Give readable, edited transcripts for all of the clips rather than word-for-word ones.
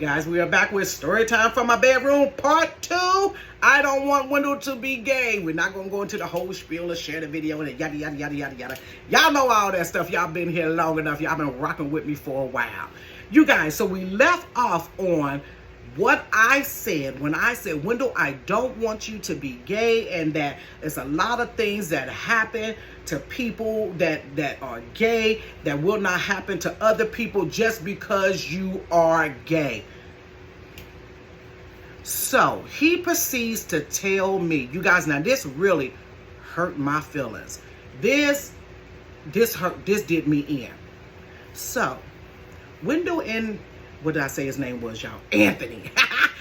Guys, we are back with Storytime from my bedroom, part 2. I don't want Wendell to be gay. We're not going to go into the whole spiel or share the video and yada, yada, yada, yada, yada. Y'all know all that stuff. Y'all been here long enough. Y'all been rocking with me for a while. You guys, so we left off on what I said when I said, Wendell, I don't want you to be gay, and that there's a lot of things that happen to people that are gay that will not happen to other people just because you are gay. So he proceeds to tell me, you guys, now this really hurt my feelings. This did me in. So Wendell and what did I say his name was, y'all? Anthony.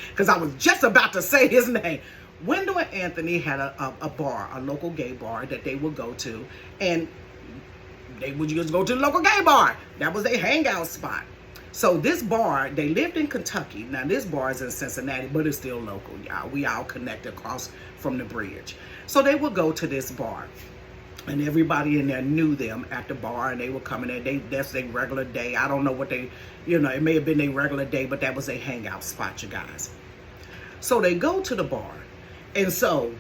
Because I was just about to say his name. Wendell and Anthony had a bar, a local gay bar that they would go to. And they would just go to the local gay bar. That was their hangout spot. So this bar, they lived in Kentucky. Now this bar is in Cincinnati, but it's still local, y'all. We all connected across from the bridge. So they would go to this bar. And everybody in there knew them at the bar, and they were coming in. That's their regular day. I don't know what they, it may have been their regular day, but that was a hangout spot, you guys. So they go to the bar. And so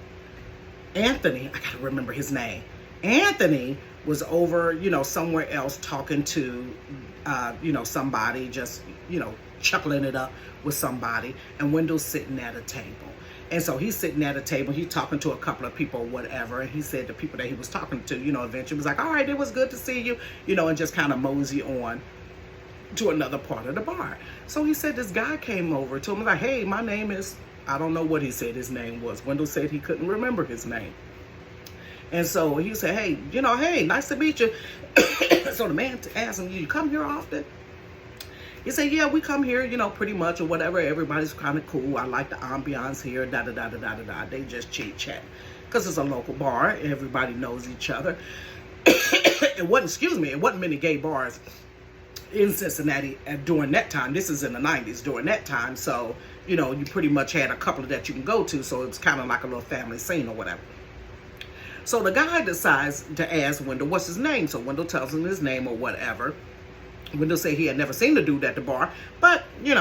Anthony, I gotta remember his name. Anthony was over, somewhere else talking to, somebody, just, chuckling it up with somebody. And Wendell's sitting at a table. And so he's sitting at a table, he's talking to a couple of people or whatever, and he said the people that he was talking to, eventually was like, all right, it was good to see you, and just kind of mosey on to another part of the bar. So he said this guy came over to him, like, hey, my name is, I don't know what he said his name was. Wendell said he couldn't remember his name. And so he said, hey, hey, nice to meet you. So the man asked him, you come here often? He said, yeah, we come here, pretty much or whatever. Everybody's kind of cool. I like the ambiance here, da-da-da-da-da-da-da. They just chit-chat. Because it's a local bar. Everybody knows each other. It wasn't many gay bars in Cincinnati during that time. This is in the 90s during that time. So, you pretty much had a couple that you can go to. So it's kind of like a little family scene or whatever. So the guy decides to ask Wendell, what's his name? So Wendell tells him his name or whatever. Wendell said he had never seen the dude at the bar, but, it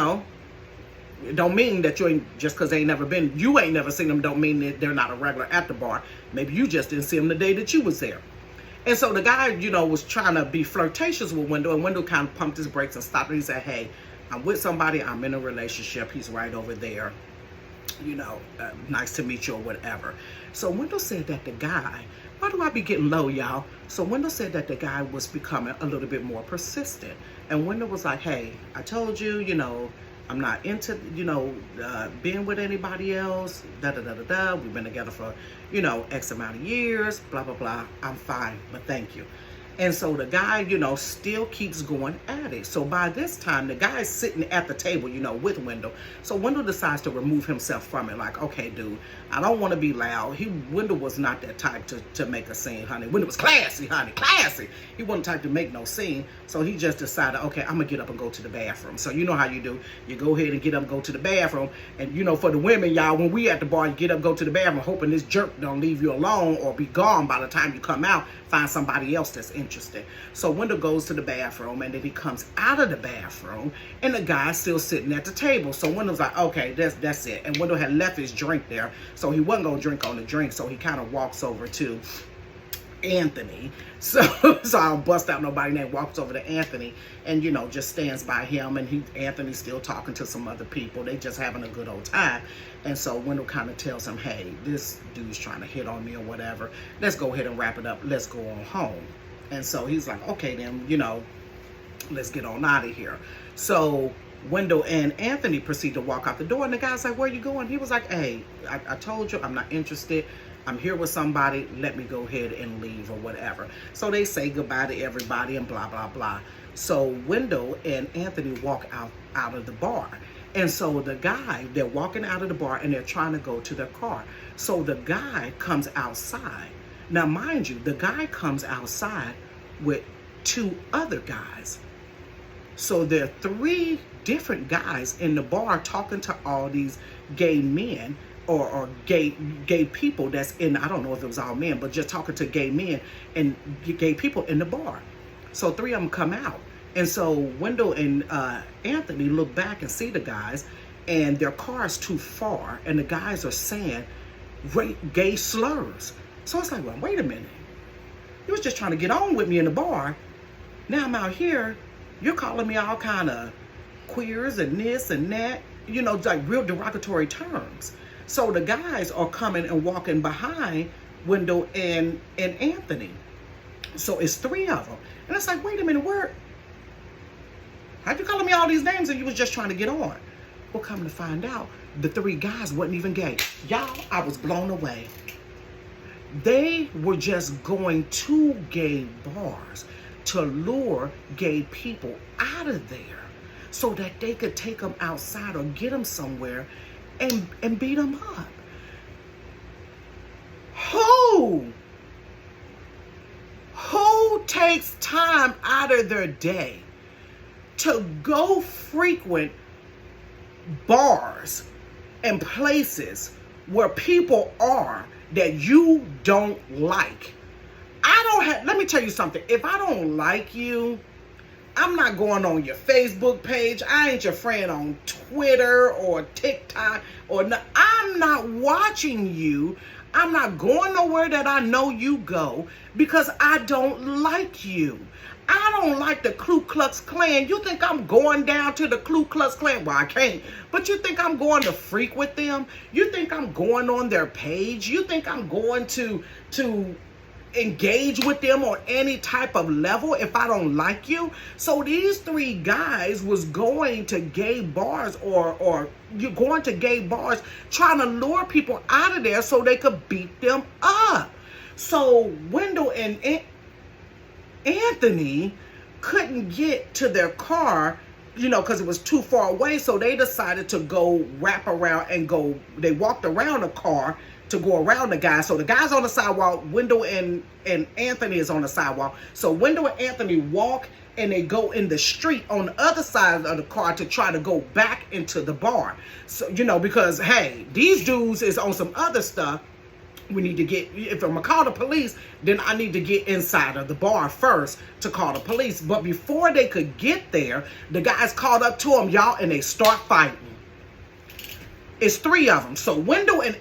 don't mean that you ain't, just because you ain't never seen them, don't mean that they're not a regular at the bar. Maybe you just didn't see them the day that you was there. And so the guy, was trying to be flirtatious with Wendell, and Wendell kind of pumped his brakes and stopped, and he said, hey, I'm with somebody, I'm in a relationship, he's right over there, nice to meet you or whatever. So Wendell said that the guy, why do I be getting low, y'all? So Wendell said that the guy was becoming a little bit more persistent. And Wendell was like, hey, I told you, I'm not into, being with anybody else, da-da-da-da-da. We've been together for, X amount of years, blah, blah, blah. I'm fine, but thank you. And so the guy, still keeps going at it. So by this time, the guy's sitting at the table, with Wendell. So Wendell decides to remove himself from it. Like, okay, dude, I don't want to be loud. Wendell was not that type to make a scene, honey. Wendell was classy, honey, classy. He wasn't the type to make no scene. So he just decided, okay, I'm going to get up and go to the bathroom. So you know how you do. You go ahead and get up and go to the bathroom. And, for the women, y'all, when we at the bar, you get up and go to the bathroom, hoping this jerk don't leave you alone or be gone by the time you come out, find somebody else that's interested. So Wendell goes to the bathroom, and then he comes out of the bathroom, and the guy's still sitting at the table. So Wendell's like, okay, that's it. And Wendell had left his drink there, so he wasn't going to drink on the drink. So he kind of walks over to Anthony. So I don't bust out nobody name, walks over to Anthony and, just stands by him. And Anthony's still talking to some other people. They just having a good old time. And so Wendell kind of tells him, hey, this dude's trying to hit on me or whatever. Let's go ahead and wrap it up. Let's go on home. And so he's like, okay, then, let's get on out of here. So Wendell and Anthony proceed to walk out the door. And the guy's like, where are you going? He was like, hey, I told you I'm not interested. I'm here with somebody. Let me go ahead and leave or whatever. So they say goodbye to everybody and blah, blah, blah. So Wendell and Anthony walk out of the bar. And so the guy, they're walking out of the bar and they're trying to go to their car. So the guy comes outside. Now, mind you, the guy comes outside with 2 other guys. So there are 3 different guys in the bar talking to all these gay men or gay people that's in, I don't know if it was all men, but just talking to gay men and gay people in the bar. So 3 of them come out. And so Wendell and Anthony look back and see the guys, and their car is too far, and the guys are saying gay slurs. So it's like, well, wait a minute. You was just trying to get on with me in the bar. Now I'm out here. You're calling me all kind of queers and this and that. You know, like real derogatory terms. So the guys are coming and walking behind Wendell and Anthony. So it's three of them. And it's like, wait a minute, how'd you calling me all these names and you was just trying to get on? Well, come to find out, the three guys wasn't even gay. Y'all, I was blown away. They were just going to gay bars to lure gay people out of there so that they could take them outside or get them somewhere and beat them up. Who takes time out of their day to go frequent bars and places where people are that you don't like? Let me tell you something. If I don't like you, I'm not going on your Facebook page. I ain't your friend on Twitter or TikTok I'm not watching you. I'm not going nowhere that I know you go because I don't like you. I don't like the Ku Klux Klan. You think I'm going down to the Ku Klux Klan? Well, I can't. But you think I'm going to freak with them? You think I'm going on their page? You think I'm going to engage with them on any type of level if I don't like you? So these three guys was going to gay bars or you're going to gay bars trying to lure people out of there so they could beat them up. So Wendell and Anthony couldn't get to their car, you know, because it was too far away. So they decided to go wrap around and they walked around the car to go around the guy. So the guy's on the sidewalk, Wendell and Anthony is on the sidewalk. So Wendell and Anthony walk and they go in the street on the other side of the car to try to go back into the bar. So, you know, because, hey, these dudes is on some other stuff. We need to if I'm gonna call the police, then I need to get inside of the bar first to call the police. But before they could get there, the guys called up to them, y'all, and they start fighting. It's three of them. So Wendell and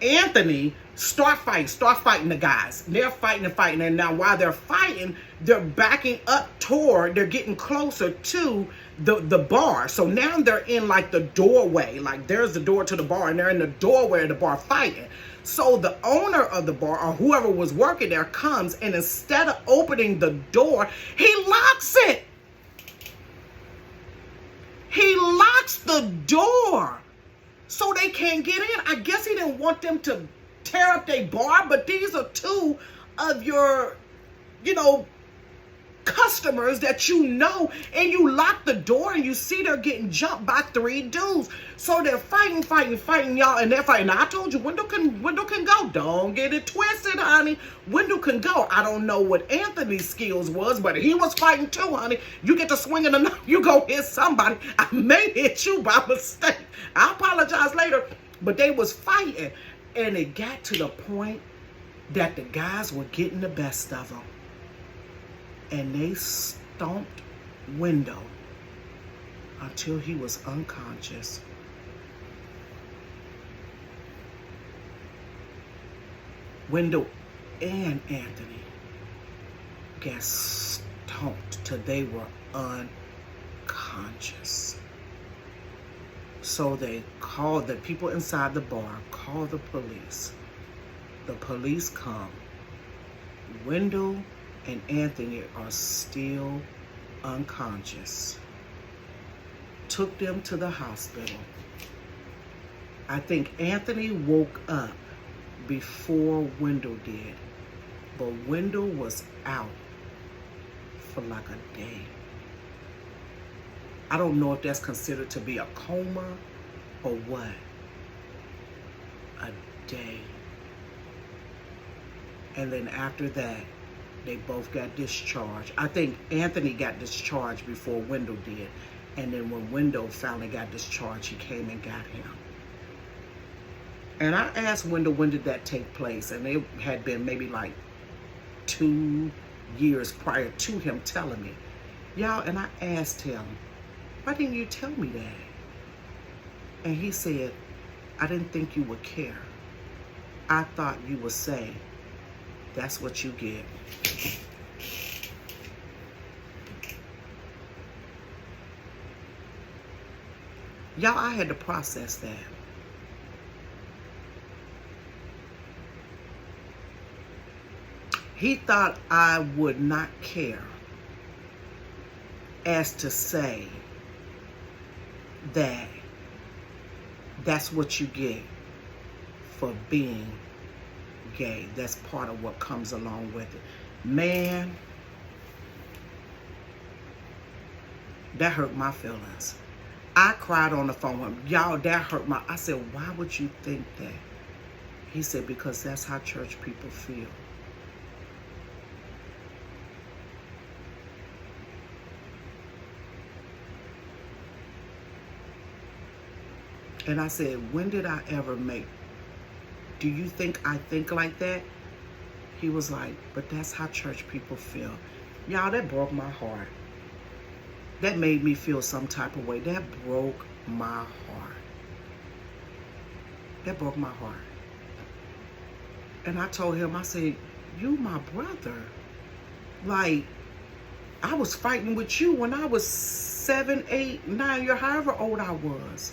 Anthony start fighting the guys. They're fighting, and now while they're fighting, they're backing up they're getting closer to the bar. So now they're in like the doorway, like there's the door to the bar, and they're in the doorway of the bar fighting. So the owner of the bar or whoever was working there comes, and instead of opening the door, he locks it. He locks the door so they can't get in. I guess he didn't want them to tear up their bar, but these are two of your, customers that and you lock the door and you see they're getting jumped by three dudes. So they're fighting, y'all, and they're fighting. Now, I told you, Wendell can go. Don't get it twisted, honey. Wendell can go. I don't know what Anthony's skills was, but he was fighting too, honey. You get to swinging enough, you go hit somebody. I may hit you by mistake. I apologize later, but they was fighting, and it got to the point that the guys were getting the best of them. And they stomped Wendell until he was unconscious. Wendell and Anthony got stomped till they were unconscious. So they called the people inside the bar, called the police. The police come. Wendell and Anthony are still unconscious. Took them to the hospital. I think Anthony woke up before Wendell did, but Wendell was out for like a day. I don't know if that's considered to be a coma or what. A day. And then after that, they both got discharged. I think Anthony got discharged before Wendell did. And then when Wendell finally got discharged, he came and got him. And I asked Wendell, when did that take place? And it had been maybe like 2 years prior to him telling me. Y'all, and I asked him, why didn't you tell me that? And he said, I didn't think you would care. I thought you would say, that's what you get. Y'all, I had to process that. He thought I would not care as to say that that's what you get for being gay. That's part of what comes along with it. Man, that hurt my feelings. I cried on the phone with him. Y'all, that hurt my... I said, why would you think that? He said, because that's how church people feel. And I said, when did I ever make... Do you think I think like that? He was like, but that's how church people feel. Y'all, that broke my heart. That made me feel some type of way. That broke my heart. That broke my heart. And I told him, I said, you my brother. Like, I was fighting with you when I was 7, 8, 9 years, however old I was.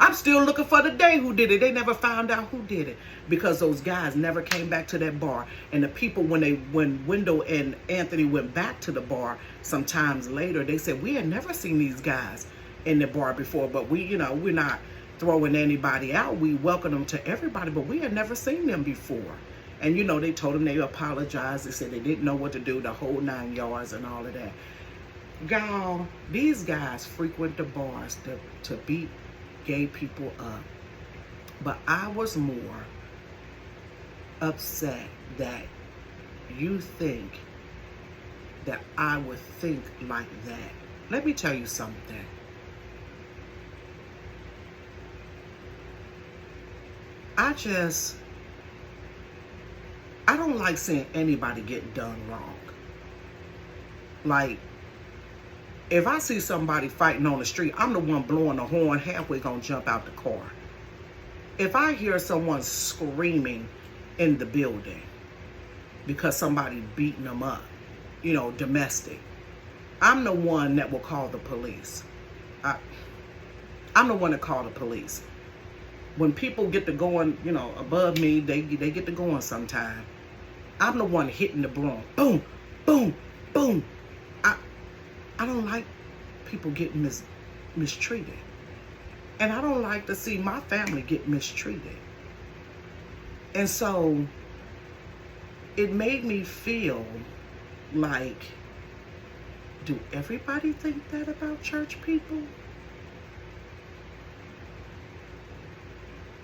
I'm still looking for the day who did it. They never found out who did it because those guys never came back to that bar. And the people, when Wendell and Anthony went back to the bar sometimes later, they said, we had never seen these guys in the bar before, but we're not throwing anybody out. We welcome them to everybody, but we had never seen them before. And, they told them they apologized. They said they didn't know what to do, the whole 9 yards and all of that. Y'all, these guys frequent the bars to beat gay people up. But I was more upset that you think that I would think like that. Let me tell you something. I don't like seeing anybody get done wrong. Like, if I see somebody fighting on the street, I'm the one blowing the horn, halfway gonna jump out the car. If I hear someone screaming in the building because somebody beating them up, domestic, I'm the one that will call the police. I'm the one that call the police. When people get to going, above me, they get to going sometime. I'm the one hitting the broom. Boom, boom, boom. I don't like people getting mistreated. And I don't like to see my family get mistreated. And so it made me feel like, do everybody think that about church people?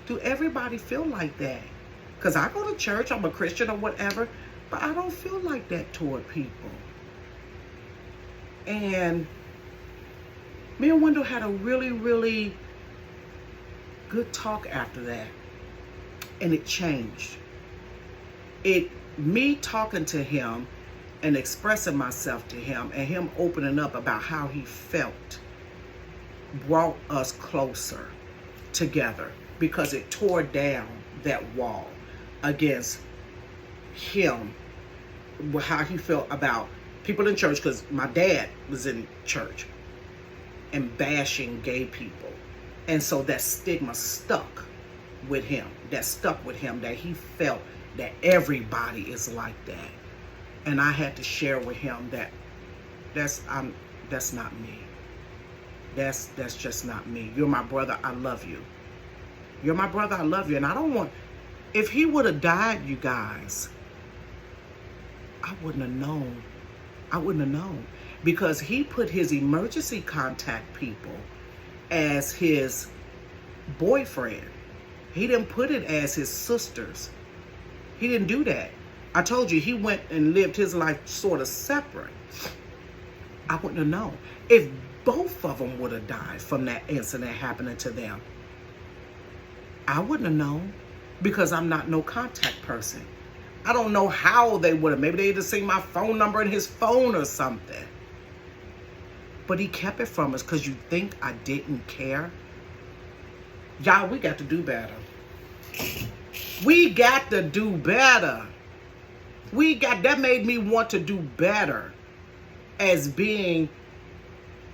Do everybody feel like that? Because I go to church, I'm a Christian or whatever, but I don't feel like that toward people. And me and Wendell had a really, really good talk after that. And it changed. Me talking to him and expressing myself to him and him opening up about how he felt brought us closer together, because it tore down that wall against him, how he felt about people in church, because my dad was in church, and bashing gay people. And so that stigma stuck with him. That he felt that everybody is like that. And I had to share with him that that's not me. That's just not me. You're my brother, I love you. You're my brother, I love you. And I don't want... If he would have died, you guys, I wouldn't have known. Because he put his emergency contact people as his boyfriend. He didn't put it as his sisters. He didn't do that. I told you, he went and lived his life sort of separate. I wouldn't have known. If both of them would have died from that incident happening to them, I wouldn't have known, because I'm not no contact person. I don't know how they would have. Maybe they'd have seen my phone number in his phone or something. But he kept it from us because you think I didn't care? Y'all, we got to do better. We got to do better. That made me want to do better as being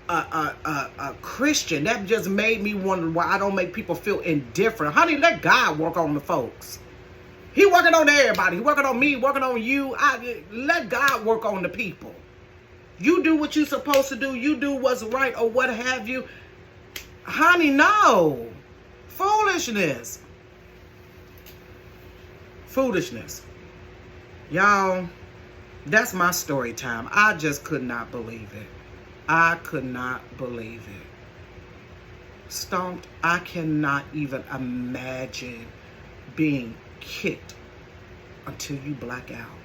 a Christian. That just made me wonder why I don't make people feel indifferent. Honey, let God work on the folks. He working on everybody. He working on me, working on you. Let God work on the people. You do what you're supposed to do. You do what's right or what have you. Honey, no. Foolishness. Foolishness. Y'all, that's my story time. I just could not believe it. I could not believe it. Stomped. I cannot even imagine being kicked until you black out.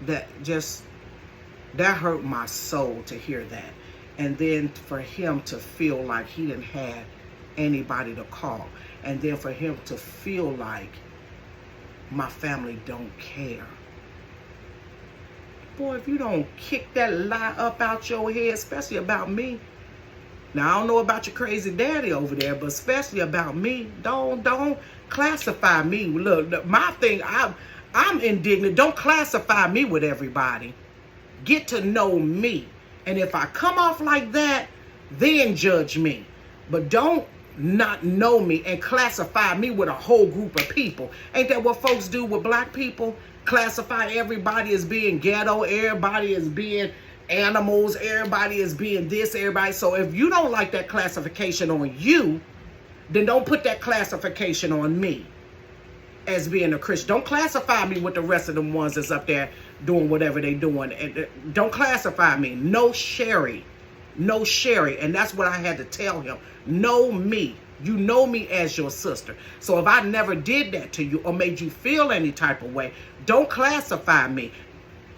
That hurt my soul to hear that. And then for him to feel like he didn't have anybody to call. And then for him to feel like my family don't care. Boy, if you don't kick that lie up out your head, especially about me. Now, I don't know about your crazy daddy over there, but especially about me, don't classify me. Look, my thing, I'm indignant. Don't classify me with everybody. Get to know me. And if I come off like that, then judge me. But don't not know me and classify me with a whole group of people. Ain't that what folks do with black people? Classify everybody as being ghetto, everybody as being animals, everybody as being this, everybody. So if you don't like that classification on you, then don't put that classification on me as being a Christian. Don't classify me with the rest of them ones that's up there doing whatever they doing. And don't classify me. No Sherry. No Sherry. And that's what I had to tell him. Know me. You know me as your sister. So if I never did that to you or made you feel any type of way, don't classify me.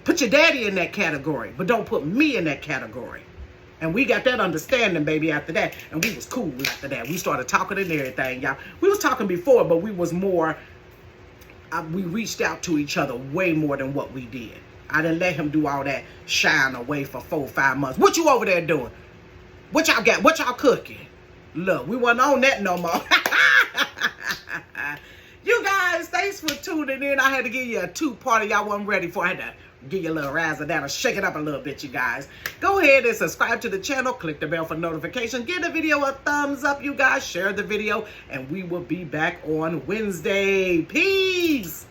Put your daddy in that category, but don't put me in that category. And we got that understanding, baby, after that. And we was cool after that. We started talking and everything, y'all. We was talking before, but we was more, we reached out to each other way more than what we did. I didn't let him do all that shying away for 4 or 5 months. What you over there doing? What y'all got? What y'all cooking? Look, we wasn't on that no more. You guys, thanks for tuning in. I had to give you a 2-parter y'all wasn't ready for. I had to give you a little razzle down and shake it up a little bit, you guys. Go ahead and subscribe to the channel. Click the bell for notifications. Give the video a thumbs up, you guys. Share the video. And we will be back on Wednesday. Peace.